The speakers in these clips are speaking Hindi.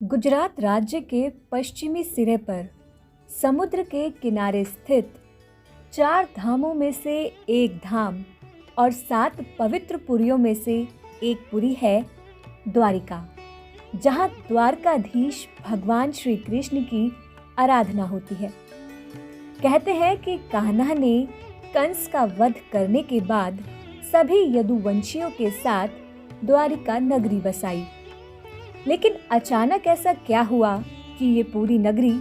गुजरात राज्य के पश्चिमी सिरे पर समुद्र के किनारे स्थित 4 धामों में से एक धाम और 7 पवित्र पुरियों में से एक पुरी है द्वारिका, जहाँ द्वारकाधीश भगवान श्री कृष्ण की आराधना होती है। कहते हैं कि कान्हा ने कंस का वध करने के बाद सभी यदुवंशियों के साथ द्वारिका नगरी बसाई, लेकिन अचानक ऐसा क्या हुआ कि ये पूरी नगरी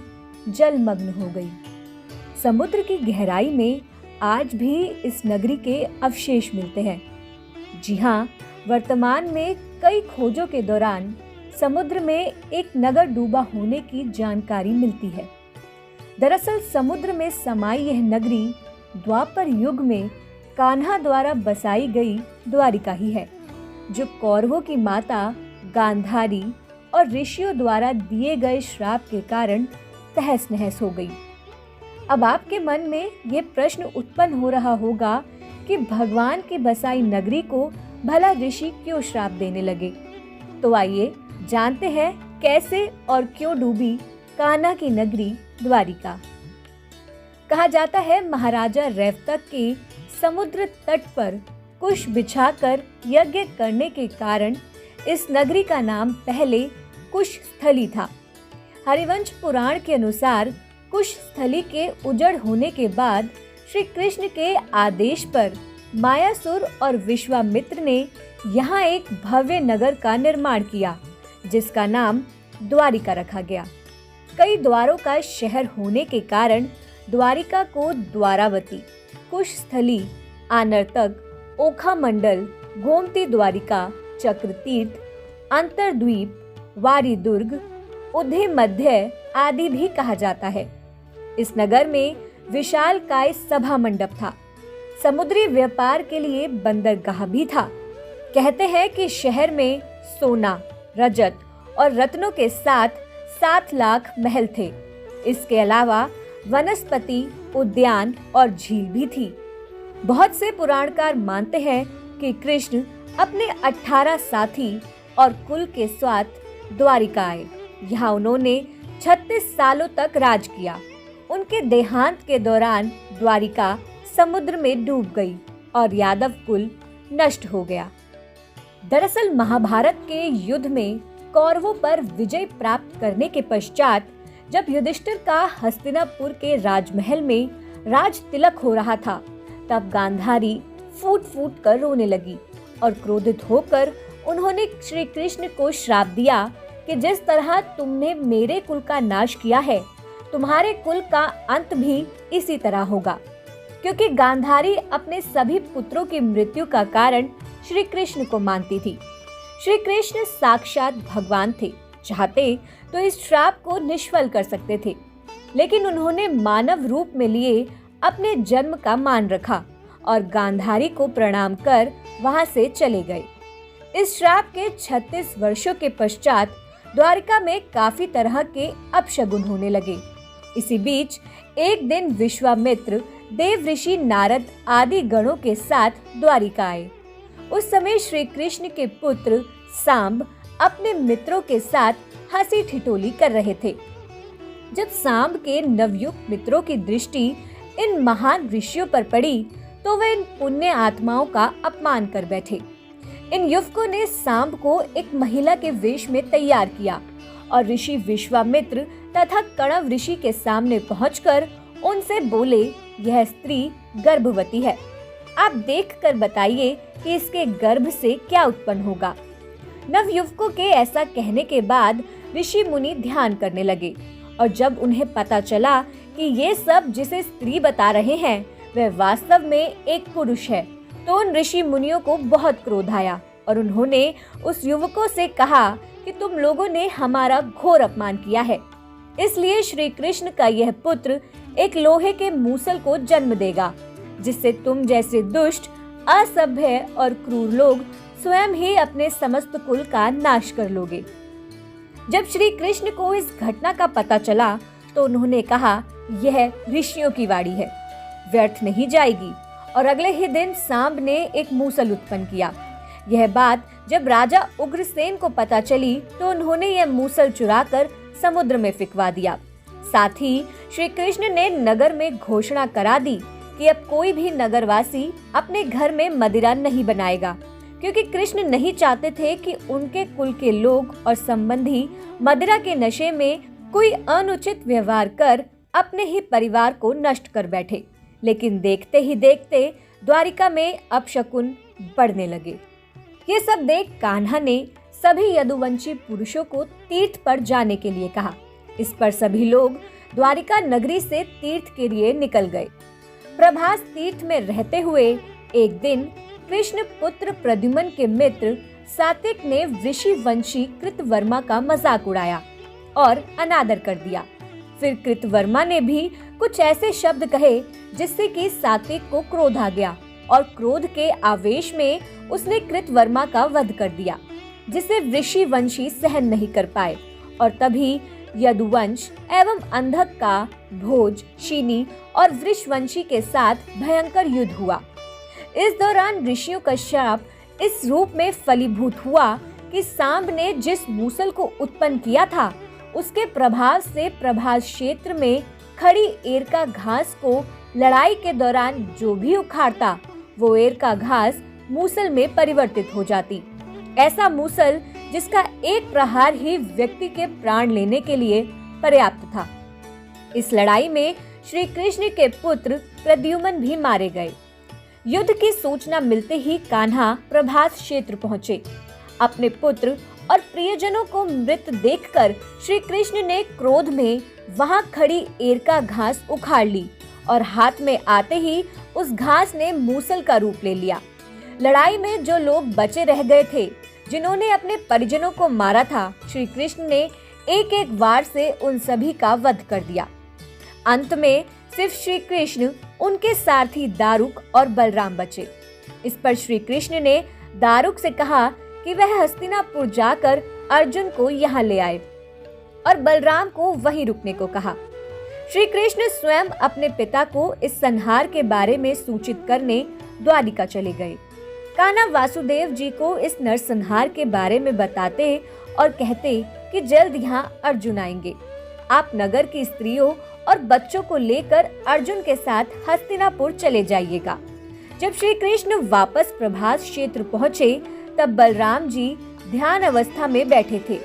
जलमग्न हो गई। समुद्र की गहराई में आज भी इस नगरी के अवशेष मिलते हैं। जी हाँ, वर्तमान में कई खोजों के दौरान समुद्र में एक नगर डूबा होने की जानकारी मिलती है। दरअसल समुद्र में समाई यह नगरी द्वापर युग में कान्हा द्वारा बसाई गई द्वारिका ही है, जो कौरवों की माता गांधारी और ऋषियों द्वारा दिए गए श्राप के कारण तहस नहस हो गई। अब आपके मन में ये प्रश्न उत्पन्न हो रहा होगा कि भगवान की बसाई नगरी को भला ऋषि क्यों श्राप देने लगे। तो आइए जानते हैं कैसे और क्यों डूबी कान्हा की नगरी द्वारिका। कहा जाता है महाराजा रैवतक के समुद्र तट पर कुश बिछाकर यज्ञ करने के कारण इस नगरी का नाम पहले कुशस्थली था। हरिवंश पुराण के अनुसार कुशस्थली के उजड़ होने के बाद श्री कृष्ण के आदेश पर मायासुर और विश्वामित्र ने यहाँ एक भव्य नगर का निर्माण किया, जिसका नाम द्वारिका रखा गया। कई द्वारों का शहर होने के कारण द्वारिका को द्वारावती, कुशस्थली, आनर्तक, ओखा मंडल, गोमती द्वारिका, चक्रतीर्थ, अंतरद्वीप, वारी दुर्ग, उधे मध्य आदि भी कहा जाता है। इस नगर में विशालकाय सभा मंडप था। समुद्री व्यापार के लिए बंदरगाह भी था। कहते हैं कि शहर में सोना, रजत और रत्नों के साथ 7 लाख महल थे। इसके अलावा वनस्पति उद्यान और झील भी थी। बहुत से पुराणकार मानते हैं कि कृष्ण अपने 18 साथी और कुल के साथ द्वारिका आए। यहाँ उन्होंने 36 सालों तक राज किया। उनके देहांत के दौरान द्वारिका समुद्र में डूब गई और यादव कुल नष्ट हो गया। दरअसल महाभारत के युद्ध में कौरवों पर विजय प्राप्त करने के पश्चात जब युधिष्ठिर का हस्तिनापुर के राजमहल में राज तिलक हो रहा था, तब गांधारी फूट फूट कर रोने लगी और क्रोधित होकर उन्होंने श्री कृष्ण को श्राप दिया कि जिस तरह तुमने मेरे कुल का नाश किया है, तुम्हारे कुल का अंत भी इसी तरह होगा। क्योंकि गांधारी अपने सभी पुत्रों की मृत्यु का कारण श्री कृष्ण को मानती थी। श्री कृष्ण साक्षात भगवान थे, चाहते तो इस श्राप को निष्फल कर सकते थे, लेकिन उन्होंने मानव रूप में लिए अपने जन्म का मान रखा और गांधारी को प्रणाम कर वहां से चले गए। इस श्राप के 36 वर्षों के पश्चात द्वारिका में काफी तरह के अपशगुन होने लगे। इसी बीच एक दिन विश्वामित्र, देव ऋषि नारद आदि गणों के साथ द्वारिका आए। उस समय श्री कृष्ण के पुत्र सांब अपने मित्रों के साथ हंसी ठिठोली कर रहे थे। जब सांब के नवयुक्त मित्रों की दृष्टि इन महान ऋषियों पर पड़ी तो वे इन पुण्य आत्माओं का अपमान कर बैठे। इन युवकों ने सांब को एक महिला के वेश में तैयार किया और ऋषि विश्वामित्र तथा कणव ऋषि के सामने पहुंचकर उनसे बोले, यह स्त्री गर्भवती है। आप देखकर बताइए कि इसके गर्भ से क्या उत्पन्न होगा। नवयुवकों के ऐसा कहने के बाद ऋषि मुनि ध्यान करने लगे और जब उन्हें पता चला कि ये सब जिसे स्त्री बता रहे हैं वह वास्तव में एक पुरुष है, तो उन ऋषि मुनियों को बहुत क्रोध आया और उन्होंने उस युवकों से कहा कि तुम लोगों ने हमारा घोर अपमान किया है, इसलिए श्री कृष्ण का यह पुत्र एक लोहे के मूसल को जन्म देगा, जिससे तुम जैसे दुष्ट, असभ्य और क्रूर लोग स्वयं ही अपने समस्त कुल का नाश कर लोगे। जब श्री कृष्ण को इस घटना का पता चला तो उन्होंने कहा, यह ऋषियों की वाणी है, व्यर्थ नहीं जाएगी। और अगले ही दिन सांब ने एक मूसल उत्पन्न किया। यह बात जब राजा उग्रसेन को पता चली तो उन्होंने यह मूसल चुराकर समुद्र में फिकवा दिया। साथ ही श्री कृष्ण ने नगर में घोषणा करा दी कि अब कोई भी नगरवासी अपने घर में मदिरा नहीं बनाएगा, क्योंकि कृष्ण नहीं चाहते थे कि उनके कुल के लोग और संबंधी मदिरा के नशे में कोई अनुचित व्यवहार कर अपने ही परिवार को नष्ट कर बैठे। लेकिन देखते ही देखते द्वारिका में अपशकुन बढ़ने लगे। ये सब देख कान्हा ने सभी यदुवंशी पुरुषों को तीर्थ पर जाने के लिए कहा। इस पर सभी लोग द्वारिका नगरी से तीर्थ के लिए निकल गए। प्रभास तीर्थ में रहते हुए एक दिन कृष्ण पुत्र प्रद्युम्न के मित्र सात्विक ने ऋषिवंशी कृतवर्मा का मजाक उड़ाया और अनादर कर दिया। फिर कृतवर्मा ने भी कुछ ऐसे शब्द कहे जिससे कि सात्विक को क्रोध आ गया और क्रोध के आवेश में उसने कृतवर्मा का वध कर दिया, जिसे ऋषिवंशी सहन नहीं कर पाए। और तभी यदुवंश एवं अंधक का भोज, शीनी और वृषवंशी के साथ भयंकर युद्ध हुआ। इस दौरान ऋषियों का शाप इस रूप में फलीभूत हुआ कि सांब ने जिस मूसल को उत्पन्न किया था उसके प्रभाव से प्रभास क्षेत्र में खड़ी एरका घास को लड़ाई के दौरान जो भी उखाड़ता वो एरका घास मूसल में परिवर्तित हो जाती। ऐसा मूसल जिसका एक प्रहार ही व्यक्ति के प्राण लेने के लिए पर्याप्त था। इस लड़ाई में श्री कृष्ण के पुत्र प्रद्युम्न भी मारे गए। युद्ध की सूचना मिलते ही कान्हा प्रभास क्षेत्र पहुंचे। अपने पुत्र और प्रियजनों को मृत देखकर श्री कृष्ण ने क्रोध में वहां खड़ी एरका घास उखाड़ ली और हाथ में आते ही उस घास ने मूसल का रूप ले लिया। लड़ाई में जो लोग बचे रह गए थे, जिन्होंने अपने परिजनों को मारा था, श्री कृष्ण ने एक एक वार से उन सभी का वध कर दिया। अंत में सिर्फ श्री कृष्ण, उनके सारथी दारुक और बलराम बचे। इस पर श्री कृष्ण ने दारुक से कहा कि वह हस्तिनापुर जाकर अर्जुन को यहाँ ले आए और बलराम को वहीं रुकने को कहा। श्री कृष्ण स्वयं अपने पिता को इस संहार के बारे में सूचित करने द्वारिका चले गए। कान्हा वासुदेव जी को इस नरसंहार के बारे में बताते और कहते कि जल्द यहाँ अर्जुन आएंगे। आप नगर की स्त्रियों और बच्चों को लेकर अर्जुन के साथ हस्तिनापुर चले जाइएगा। जब श्री कृष्ण वापस प्रभास क्षेत्र पहुँचे तब बलराम जी ध्यान अवस्था में बैठे थे।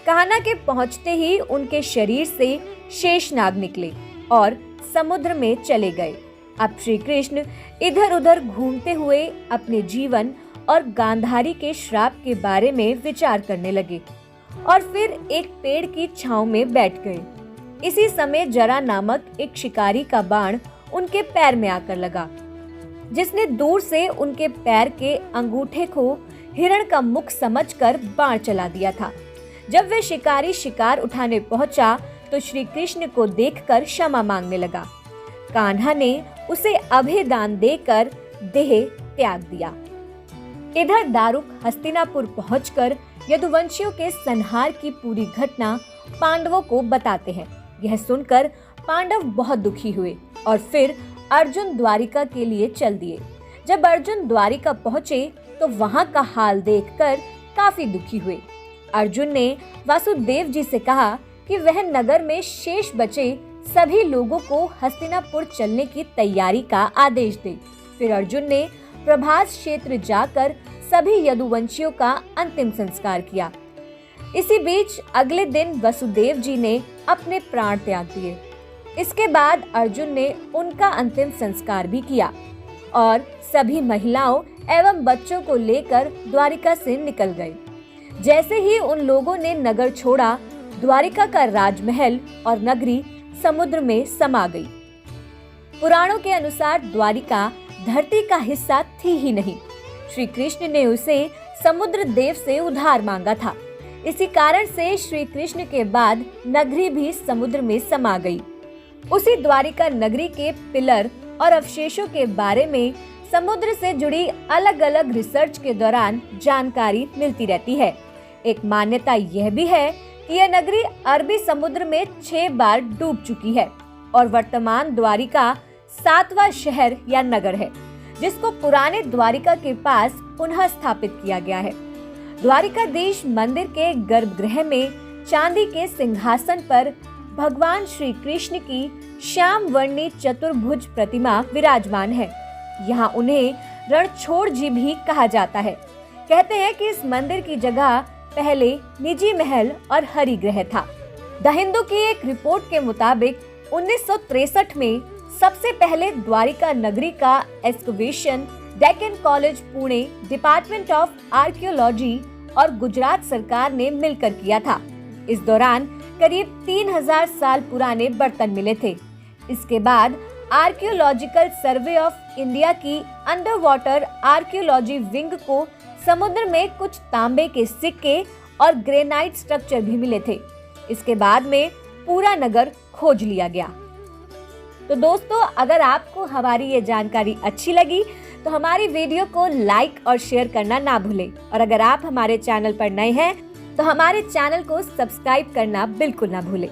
कान्हा के पहुँचते ही उनके शरीर से शेषनाग निकले और समुद्र में चले गए। अब श्री कृष्ण इधर उधर घूमते हुए अपने जीवन और गांधारी के श्राप के बारे में विचार करने लगे और फिर एक पेड़ की छांव में बैठ गए। इसी समय जरा नामक एक शिकारी का बाण उनके पैर में आकर लगा, जिसने दूर से उनके पैर के अंगूठे को हिरण का मुख समझकर बाण चला दिया था। जब वह शिकारी शिकार उठाने पहुंचा तो श्री कृष्ण को देखकर क्षमा मांगने लगा। कान्हा ने उसे अभय दान देकर देह त्याग दिया। इधर दारुक हस्तिनापुर पहुंचकर यदुवंशियों के संहार की पूरी घटना पांडवों को बताते हैं। यह सुनकर पांडव बहुत दुखी हुए और फिर अर्जुन द्वारिका के लिए चल दिए। जब अर्जुन द्वारिका पहुंचे तो वहां का हाल देखकर काफी दुखी हुए। अर्जुन ने वासुदेव जी से कहा कि वह नगर में शेष बचे सभी लोगों को हस्तिनापुर चलने की तैयारी का आदेश दे। फिर अर्जुन ने प्रभास क्षेत्र जाकर सभी यदुवंशियों का अंतिम संस्कार किया। इसी बीच अगले दिन वसुदेव जी ने अपने प्राण त्याग दिए। इसके बाद अर्जुन ने उनका अंतिम संस्कार भी किया और सभी महिलाओं एवं बच्चों को लेकर द्वारिका से निकल गए। जैसे ही उन लोगों ने नगर छोड़ा, द्वारिका का राजमहल और नगरी समुद्र में समा गई। पुराणों के अनुसार द्वारिका धरती का हिस्सा थी ही नहीं। श्री कृष्ण ने उसे समुद्र देव से उधार मांगा था। इसी कारण से श्री कृष्ण के बाद नगरी भी समुद्र में समा गई। उसी द्वारिका नगरी के पिलर और अवशेषों के बारे में समुद्र से जुड़ी अलग अलग रिसर्च के दौरान जानकारी मिलती रहती है। एक मान्यता यह भी है कि यह नगरी अरबी समुद्र में 6 बार डूब चुकी है और वर्तमान द्वारिका 7वां शहर या नगर है, जिसको पुराने द्वारिका के पास पुनः स्थापित किया गया है। द्वारिकाधीश मंदिर के गर्भगृह में चांदी के सिंहासन पर भगवान श्री कृष्ण की श्याम वर्णी चतुर्भुज प्रतिमा विराजमान है। यहाँ उन्हें रणछोड़ जी भी कहा जाता है। कहते हैं कि इस मंदिर की जगह पहले निजी महल और हरिगृह था। द हिंदू की एक रिपोर्ट के मुताबिक 1963 में सबसे पहले द्वारिका नगरी का excavation Deccan college Pune, department of archaeology और गुजरात सरकार ने मिलकर किया था। इस दौरान करीब 3000 साल पुराने बर्तन मिले थे। इसके बाद आर्कियोलॉजिकल सर्वे ऑफ इंडिया की अंडर वाटर आर्कियोलॉजी विंग को समुद्र में कुछ तांबे के सिक्के और ग्रेनाइट स्ट्रक्चर भी मिले थे। इसके बाद में पूरा नगर खोज लिया गया। तो दोस्तों, अगर आपको हमारी ये जानकारी अच्छी लगी तो हमारी वीडियो को लाइक और शेयर करना ना भूलें। और अगर आप हमारे चैनल पर नए हैं तो हमारे चैनल को सब्सक्राइब करना बिल्कुल ना भूलें।